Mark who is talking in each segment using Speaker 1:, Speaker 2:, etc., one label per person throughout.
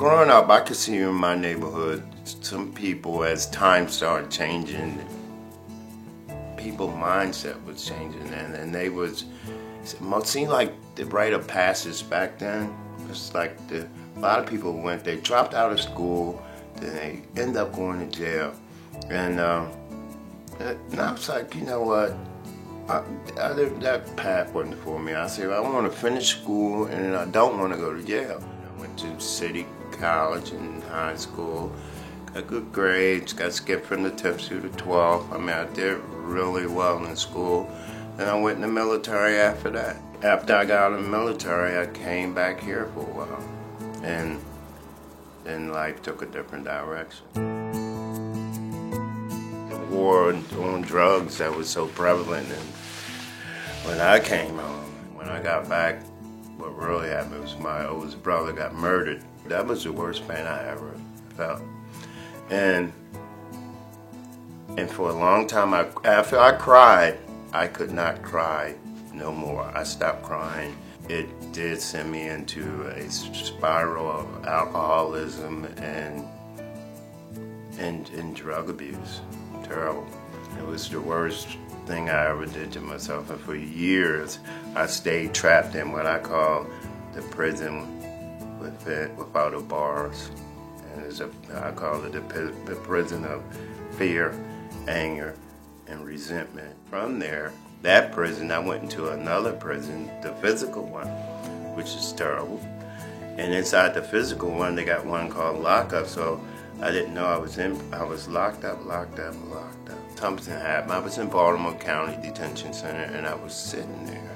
Speaker 1: growing up, I could see in my neighborhood, some people, as time started changing, people's mindset was changing, and they was, it seemed like the rite of passage back then. It's like a lot of people they dropped out of school, then they end up going to jail. And now it's like, you know what, that path wasn't for me. I said, I want to finish school and I don't want to go to jail. I went to City College and high school, got good grades, got skipped from the 10th to the 12th. I mean, I did really well in school. Then I went in the military after that. After I got out of the military, I came back here for a while. And then life took a different direction. The war on drugs that was so prevalent, and when I came home, when I got back, what really happened was my oldest brother got murdered. That was the worst pain I ever felt. And for a long time, after I cried, I could not cry no more. I stopped crying. It did send me into a spiral of alcoholism and drug abuse. Terrible. It was the worst thing I ever did to myself. And for years, I stayed trapped in what I call the prison without the bars. And I call it the prison of fear, anger, and resentment. From there, that prison, I went into another prison, the physical one, which is terrible. And inside the physical one, they got one called lockup. So I didn't know I was locked up. Something happened. I was in Baltimore County Detention Center, and I was sitting there.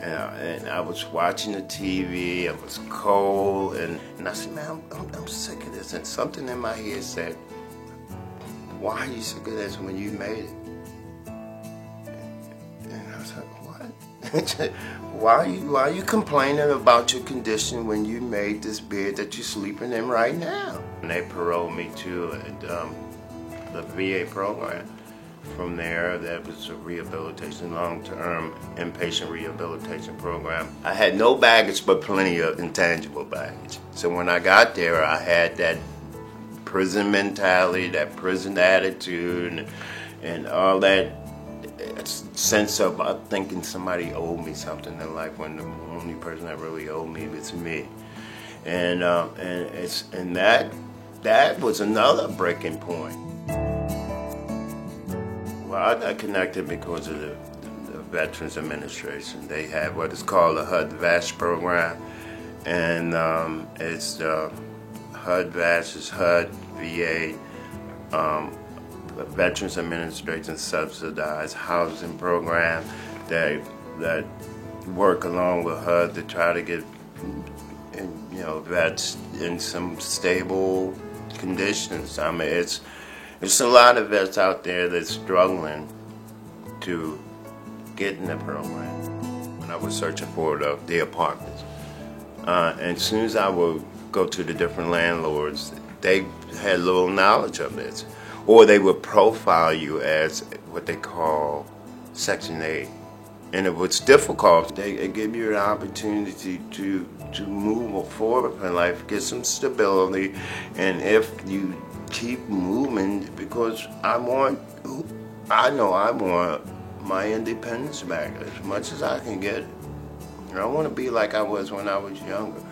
Speaker 1: And I was watching the TV, it was cold, and I said, man, I'm sick of this. And something in my head said, why are you sick of this when you made it? And I was like, what? why are you complaining about your condition when you made this bed that you're sleeping in right now? And they paroled me to the VA program. From there, that was a rehabilitation, long-term inpatient rehabilitation program. I had no baggage, but plenty of intangible baggage. So when I got there, I had that prison mentality, that prison attitude, and all that sense of thinking somebody owed me something in life when the only person that really owed me was me. And that was another breaking point. Well, I got connected because of the Veterans Administration. They have what is called the HUD-VASH program, and it's HUD-VASH is HUD, VA, Veterans Administration subsidized housing program that work along with HUD to try to get vets in some stable conditions. I mean, it's a lot of vets out there that's struggling to get in the program. When I was searching for the apartments, and as soon as I would go to the different landlords, they had little knowledge of this, or they would profile you as what they call Section 8. And it was difficult. They give you an opportunity to move forward in life, get some stability, and if you keep moving, because I know I want my independence back as much as I can get it. I want to be like I was when I was younger.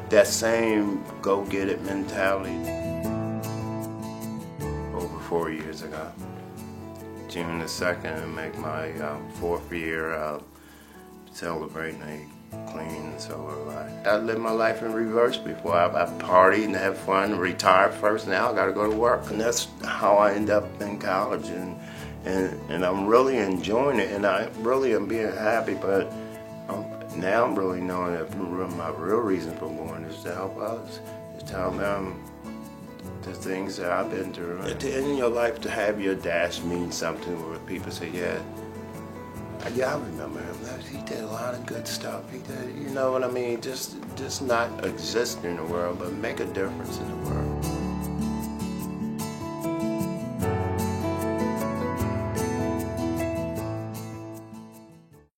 Speaker 1: That same go-get-it mentality. Over 4 years ago, June the 2nd, to make my 4th year celebrating a clean and sober life. I lived my life in reverse before. I partied and had fun, retired first. Now I got to go to work, and that's how I end up in college. And I'm really enjoying it, and I really am being happy. But now I'm really knowing that my real reason for going is to help others, to tell them the things that I've been through. At the end of your life, to have your dash mean something where people say, yeah, I remember him. He did a lot of good stuff. He did, you know what I mean? Just not exist in the world, but make a difference in the world.